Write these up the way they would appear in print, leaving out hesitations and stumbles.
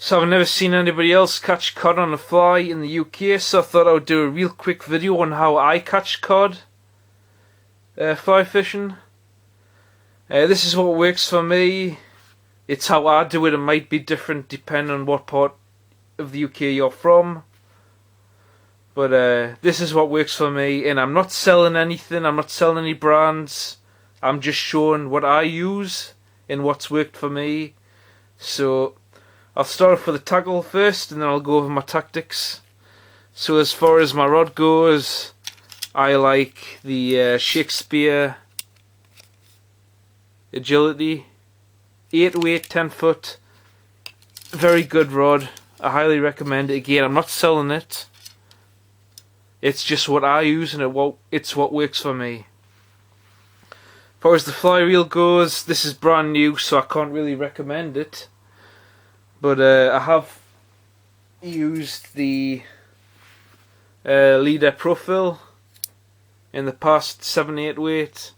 So I've never seen anybody else catch cod on a fly in the UK, so I thought I would do a real quick video on how I catch cod fly fishing. This is what works for me. It's how I do it. It might be different depending on what part of the UK you're from. But this is what works for me, and I'm not selling anything, I'm not selling any brands. I'm just showing what I use and what's worked for me. So I'll start off with the tackle first, and then I'll go over my tactics. So as far as my rod goes, I like the Shakespeare Agility 8-weight 10-foot. Very good rod. I highly recommend it. Again, I'm not selling it. It's just what I use, and it's what works for me. As far as the fly reel goes, this is brand new, so I can't really recommend it. But I have used the leader profile in the past 7-8 weight,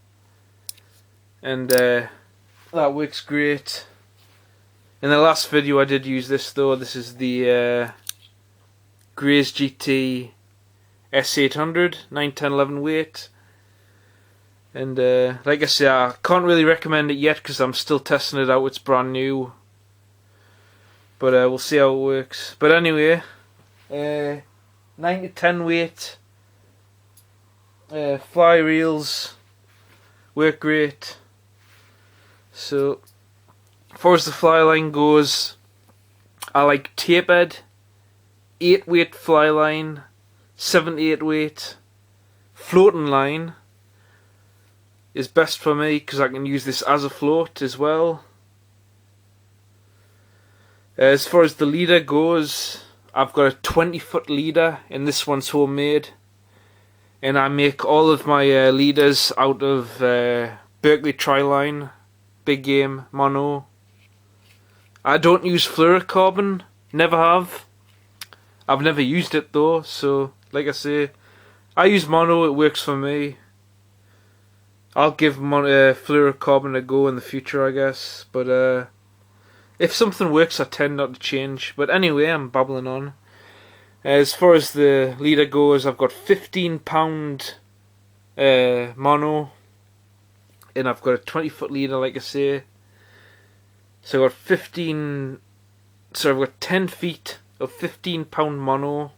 and that works great. In the last video I did use this though. This is the Grays GT S800 9, 10, 11 weight, and like I say, I can't really recommend it yet because I'm still testing it out. It's brand new, but we'll see how it works. But anyway, 9 to 10 weight fly reels work great. So as far as the fly line goes, I like tapered 8-weight fly line, 7 to 8 weight. Floating line is best for me because I can use this as a float as well. As far as the leader goes, I've got a 20-foot leader, and this one's homemade. And I make all of my leaders out of Berkeley Tri-Line, big game, mono. I don't use fluorocarbon, never have. I've never used it though, so like I say, I use mono, it works for me. I'll give fluorocarbon a go in the future, I guess, but if something works I tend not to change. But anyway, I'm babbling on. As far as the leader goes, I've got 15-pound mono, and I've got a 20-foot leader, like I say. So I've got 10 feet of 15-pound mono,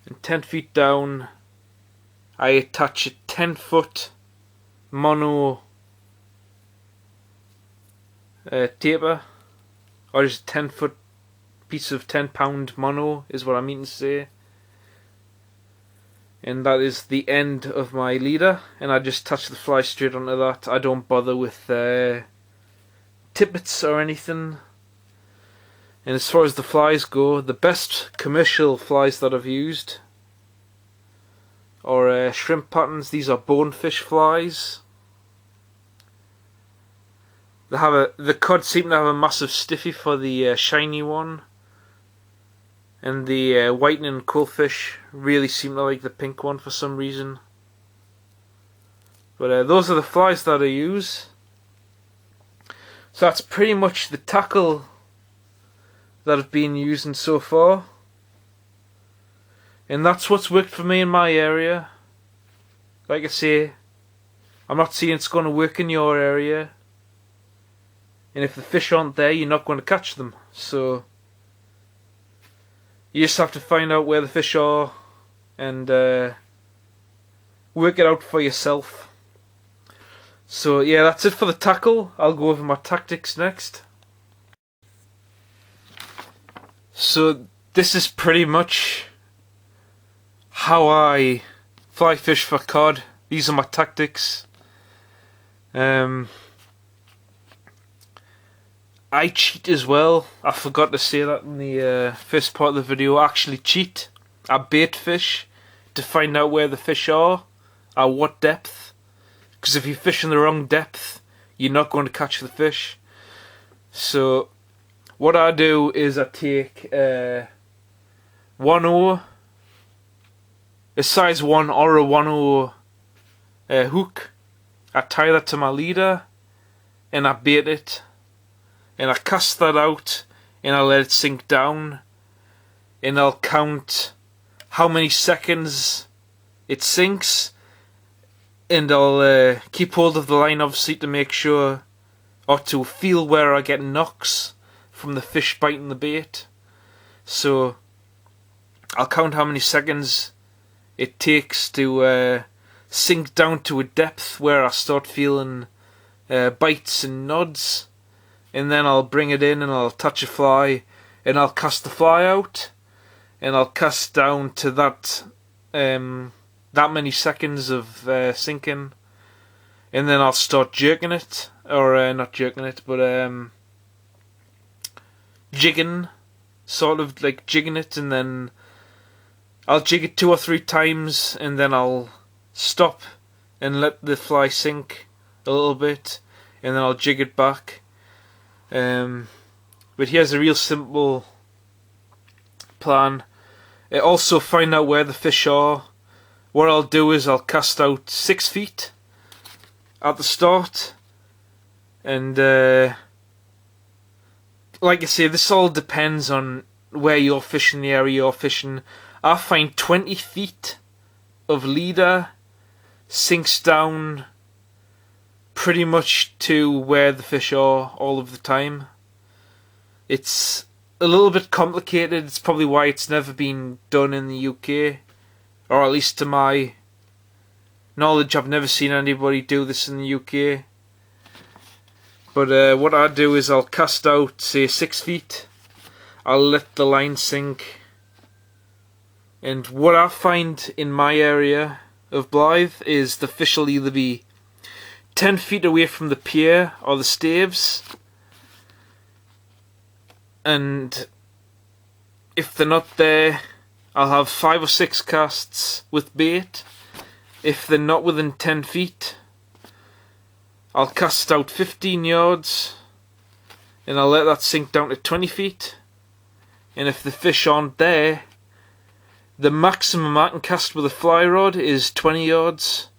and 10 feet down I attach a 10-foot mono taper, or just a 10-foot piece of 10-pound mono is what I mean to say. And that is the end of my leader, and I just touch the fly straight onto that. I don't bother with tippets or anything. And as far as the flies go, the best commercial flies that I've used are shrimp patterns. These are bonefish flies. The cod seem to have a massive stiffy for the shiny one, and the whitening quillfish really seem to like the pink one for some reason. But those are the flies that I use. So that's pretty much the tackle that I've been using so far, and that's what's worked for me in my area. Like I say, I'm not saying it's going to work in your area, and if the fish aren't there, you're not going to catch them. So you just have to find out where the fish are and work it out for yourself. So yeah, that's it for the tackle. I'll go over my tactics next. So this is pretty much how I fly fish for cod. These are my tactics. I cheat as well. I forgot to say that in the first part of the video. I actually cheat. I bait fish to find out where the fish are, at what depth. Because if you fish in the wrong depth, you're not going to catch the fish. So what I do is I take 1/0, a size 1 or a 1/0 hook. I tie that to my leader and I bait it. and I cast that out and I let it sink down, and I'll count how many seconds it sinks, and I'll keep hold of the line obviously to make sure, or to feel where I get knocks from the fish biting the bait. So I'll count how many seconds it takes to sink down to a depth where I start feeling bites and nods, and then I'll bring it in and I'll touch a fly and I'll cast the fly out, and I'll cast down to that many seconds of sinking, and then I'll start jerking it, or not jerking it, but jigging, sort of like jigging it, and then I'll jig it 2 or 3 times, and then I'll stop and let the fly sink a little bit, and then I'll jig it back. But here's a real simple plan. Also find out where the fish are. What I'll do is I'll cast out 6 feet at the start, and like I say, this all depends on where you're fishing, the area you're fishing. I find 20 feet of leader sinks down pretty much to where the fish are all of the time. It's a little bit complicated. It's probably why it's never been done in the UK, or at least to my knowledge, I've never seen anybody do this in the UK. But what I do is I'll cast out, say, 6 feet. I'll let the line sink. And what I find in my area of Blythe is the fish will either be 10 feet away from the pier or the staves. And if they're not there, I'll have 5 or 6 casts with bait. If they're not within 10 feet, I'll cast out 15 yards, and I'll let that sink down to 20 feet. And if the fish aren't there, the maximum I can cast with a fly rod is 20 yards.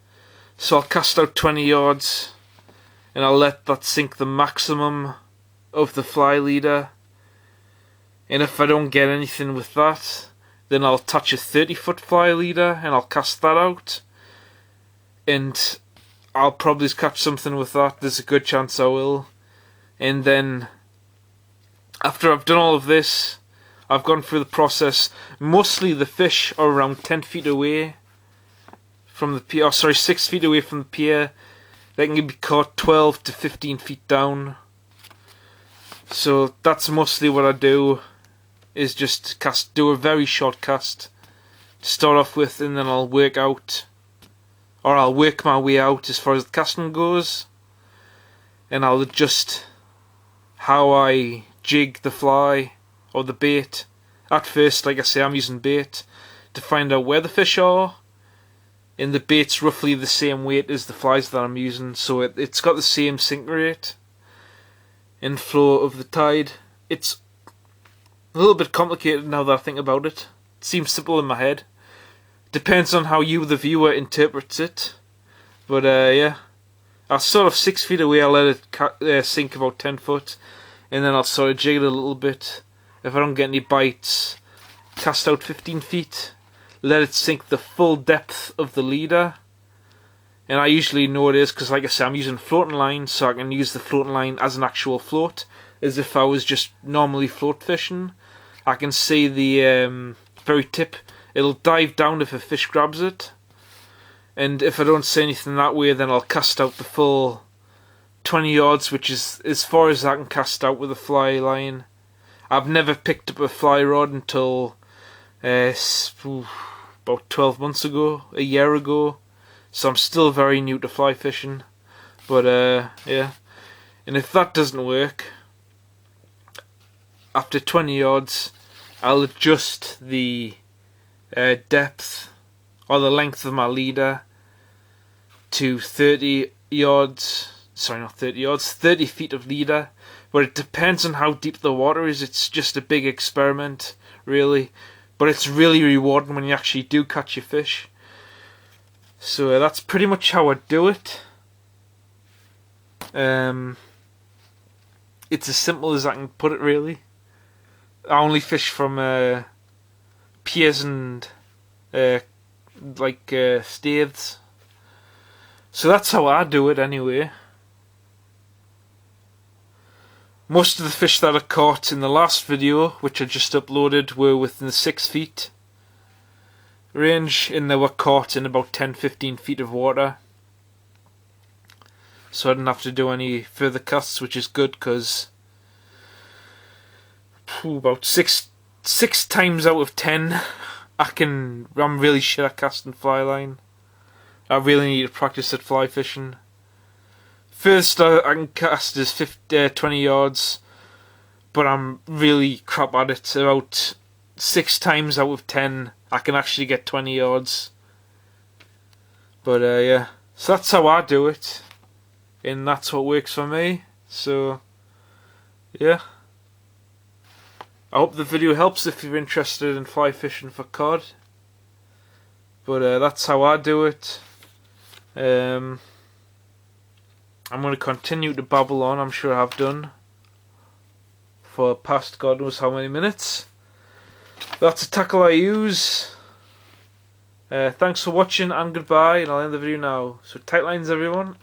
So I'll cast out 20 yards, and I'll let that sink the maximum of the fly leader. And if I don't get anything with that, then I'll touch a 30-foot fly leader and I'll cast that out. And I'll probably catch something with that. There's a good chance I will. And then after I've done all of this, I've gone through the process. Mostly the fish are around 10 feet away from the pier. 6 feet away from the pier. They can be caught 12 to 15 feet down. So that's mostly what I do, is just do a very short cast to start off with, and then I'll work my way out as far as the casting goes, and I'll adjust how I jig the fly or the bait. At first, like I say, I'm using bait to find out where the fish are, and the bait's roughly the same weight as the flies that I'm using, so it's got the same sink rate and flow of the tide. It's a little bit complicated now that I think about it. It seems simple in my head. Depends on how you, the viewer, interprets it. But yeah, I'll sort of 6 feet away, I'll let it sink about 10 foot, and then I'll sort of jig it a little bit. If I don't get any bites, cast out 15 feet, let it sink the full depth of the leader. And I usually know it is because, like I say, I'm using floating line, so I can use the floating line as an actual float, as if I was just normally float fishing. I can see the very tip. It'll dive down if a fish grabs it. And if I don't see anything that way, then I'll cast out the full 20 yards, which is as far as I can cast out with a fly line. I've never picked up a fly rod until about 12 months ago, a year ago. So I'm still very new to fly fishing. But yeah. And if that doesn't work, after 20 yards, I'll adjust the depth or the length of my leader to 30 yards. Sorry, not 30 yards, 30 feet of leader. But it depends on how deep the water is. It's just a big experiment, really. But it's really rewarding when you actually do catch your fish. So that's pretty much how I do it. It's as simple as I can put it, really. I only fish from piers and staves. So that's how I do it anyway. Most of the fish that I caught in the last video, which I just uploaded, were within the 6 feet range, and they were caught in about 10-15 feet of water. So I didn't have to do any further casts, which is good, because about six times out of 10 I'm really shit at casting fly line. I really need to practice at fly fishing. First I can cast is 20 yards, but I'm really crap at it. About 6 times out of 10 I can actually get 20 yards. But yeah, so that's how I do it, and that's what works for me. So yeah, I hope the video helps if you're interested in fly fishing for cod. But that's how I do it. I'm going to continue to babble on, I'm sure I've done, for past God knows how many minutes. That's a tackle I use. Thanks for watching and goodbye, and I'll end the video now. So tight lines everyone.